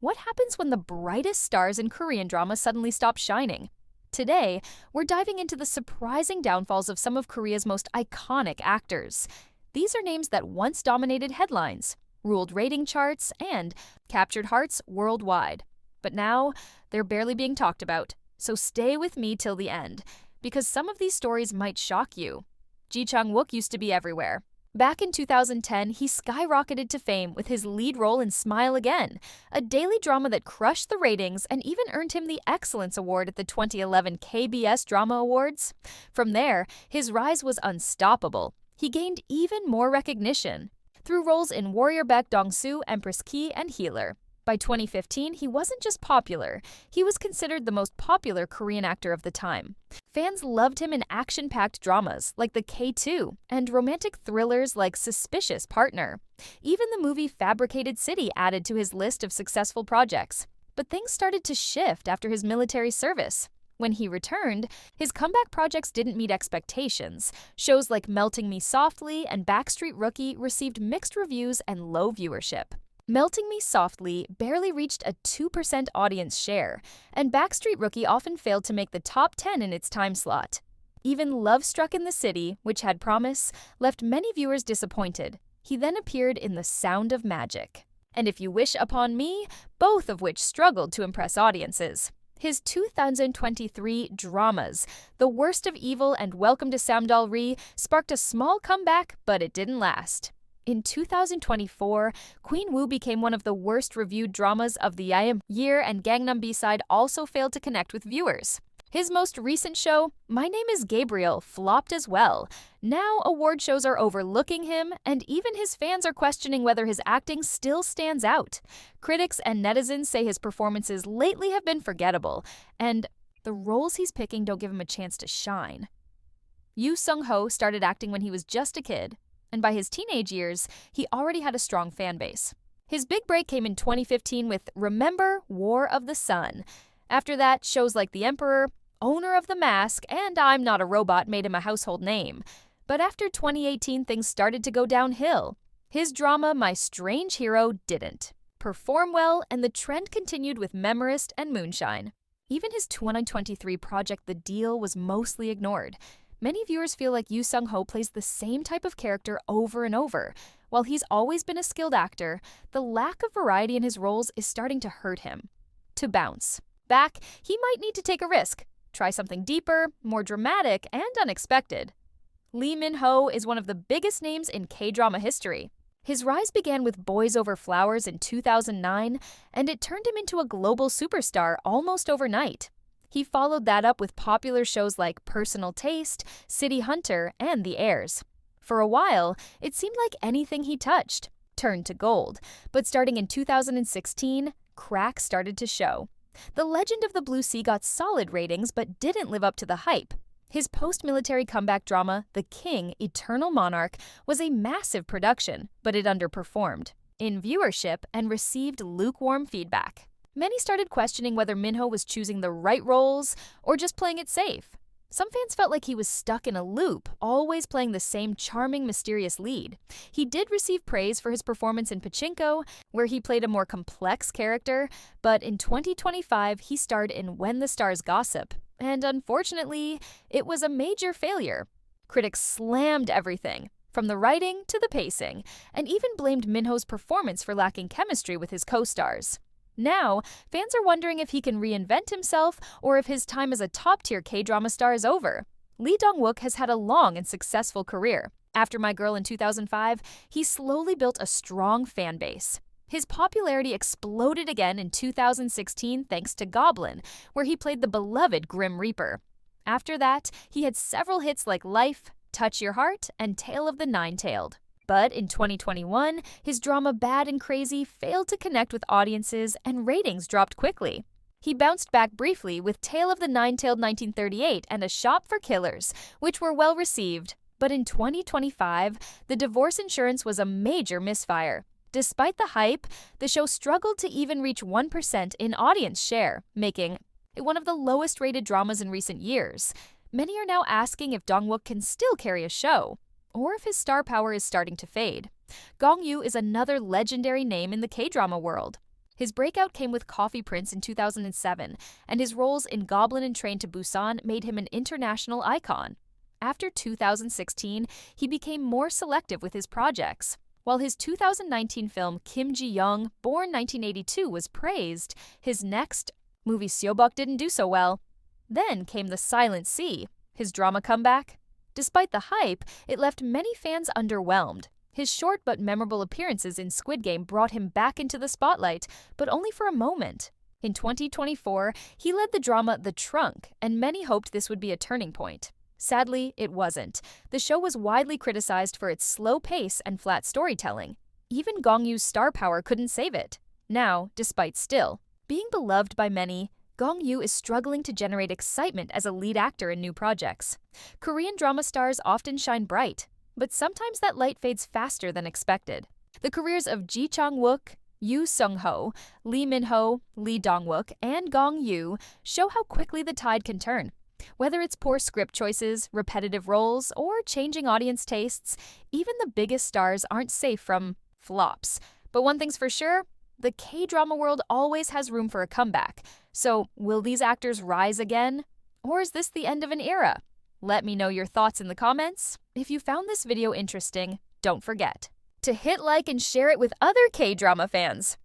What happens when the brightest stars in Korean drama suddenly stop shining? Today, we're diving into the surprising downfalls of some of Korea's most iconic actors. These are names that once dominated headlines, ruled rating charts, and captured hearts worldwide. But now, they're barely being talked about, so stay with me till the end, because some of these stories might shock you. Ji Chang-wook used to be everywhere. Back in 2010, he skyrocketed to fame with his lead role in Smile Again, a daily drama that crushed the ratings and even earned him the Excellence Award at the 2011 KBS Drama Awards. From there, his rise was unstoppable. He gained even more recognition through roles in Warrior Baek Dong-soo, Empress Ki, and Healer. By 2015, he wasn't just popular, he was considered the most popular Korean actor of the time. Fans loved him in action-packed dramas like The K2 and romantic thrillers like Suspicious Partner. Even the movie Fabricated City added to his list of successful projects. But things started to shift after his military service. When he returned, his comeback projects didn't meet expectations. Shows like Melting Me Softly and Backstreet Rookie received mixed reviews and low viewership. Melting Me Softly barely reached a 2% audience share, and Backstreet Rookie often failed to make the top 10 in its time slot. Even Love Struck in the City, which had promise, left many viewers disappointed. He then appeared in The Sound of Magic and If You Wish Upon Me, both of which struggled to impress audiences. His 2023 dramas, The Worst of Evil and Welcome to Samdal-ri, sparked a small comeback, but it didn't last. In 2024, Queen Woo became one of the worst-reviewed dramas of the year, and Gangnam B-side also failed to connect with viewers. His most recent show, My Name is Gabriel, flopped as well. Now award shows are overlooking him, and even his fans are questioning whether his acting still stands out. Critics and netizens say his performances lately have been forgettable, and the roles he's picking don't give him a chance to shine. Seung-ho started acting when he was just a kid, and by his teenage years, he already had a strong fan base. His big break came in 2015 with Remember War of the Sun. After that, shows like The Emperor, Owner of the Mask, and I'm Not a Robot made him a household name. But after 2018, things started to go downhill. His drama, My Strange Hero, didn't perform well, and the trend continued with Memorist and Moonshine. Even his 2023 project The Deal was mostly ignored. Many viewers feel like Seung-ho plays the same type of character over and over. While he's always been a skilled actor, the lack of variety in his roles is starting to hurt him. To bounce back, he might need to take a risk, try something deeper, more dramatic, and unexpected. Lee Min-ho is one of the biggest names in K-drama history. His rise began with Boys Over Flowers in 2009, and it turned him into a global superstar almost overnight. He followed that up with popular shows like Personal Taste, City Hunter, and The Heirs. For a while, it seemed like anything he touched turned to gold, but starting in 2016, cracks started to show. The Legend of the Blue Sea got solid ratings but didn't live up to the hype. His post-military comeback drama, The King, Eternal Monarch, was a massive production, but it underperformed in viewership and received lukewarm feedback. Many started questioning whether Min-ho was choosing the right roles or just playing it safe. Some fans felt like he was stuck in a loop, always playing the same charming, mysterious lead. He did receive praise for his performance in Pachinko, where he played a more complex character, but in 2025 he starred in When the Stars Gossip, and unfortunately, it was a major failure. Critics slammed everything, from the writing to the pacing, and even blamed Min-ho's performance for lacking chemistry with his co-stars. Now, fans are wondering if he can reinvent himself or if his time as a top-tier K-drama star is over. Lee Dong-wook has had a long and successful career. After My Girl in 2005, he slowly built a strong fan base. His popularity exploded again in 2016 thanks to Goblin, where he played the beloved Grim Reaper. After that, he had several hits like Life, Touch Your Heart, and Tale of the Nine-Tailed. But in 2021, his drama Bad and Crazy failed to connect with audiences and ratings dropped quickly. He bounced back briefly with Tale of the Nine-Tailed 1938 and A Shop for Killers, which were well received. But in 2025, The Divorce Insurance was a major misfire. Despite the hype, the show struggled to even reach 1% in audience share, making it one of the lowest-rated dramas in recent years. Many are now asking if Dong-wook can still carry a show, or if his star power is starting to fade. Gong Yoo is another legendary name in the K-drama world. His breakout came with Coffee Prince in 2007, and his roles in Goblin and Train to Busan made him an international icon. After 2016, he became more selective with his projects. While his 2019 film Kim Ji-young, born 1982, was praised, his next movie Seobok didn't do so well. Then came The Silent Sea, his drama comeback. Despite the hype, it left many fans underwhelmed. His short but memorable appearances in Squid Game brought him back into the spotlight, but only for a moment. In 2024, he led the drama The Trunk, and many hoped this would be a turning point. Sadly, it wasn't. The show was widely criticized for its slow pace and flat storytelling. Even Gong Yoo's star power couldn't save it. Now, despite still being beloved by many, Gong Yoo is struggling to generate excitement as a lead actor in new projects. Korean drama stars often shine bright, but sometimes that light fades faster than expected. The careers of Ji Chang-wook, Seung-ho, Lee Min-ho, Lee Dong-wook, and Gong Yoo show how quickly the tide can turn. Whether it's poor script choices, repetitive roles, or changing audience tastes, even the biggest stars aren't safe from flops. But one thing's for sure, the K-drama world always has room for a comeback. So, will these actors rise again? Or is this the end of an era? Let me know your thoughts in the comments. If you found this video interesting, don't forget to hit like and share it with other K-drama fans.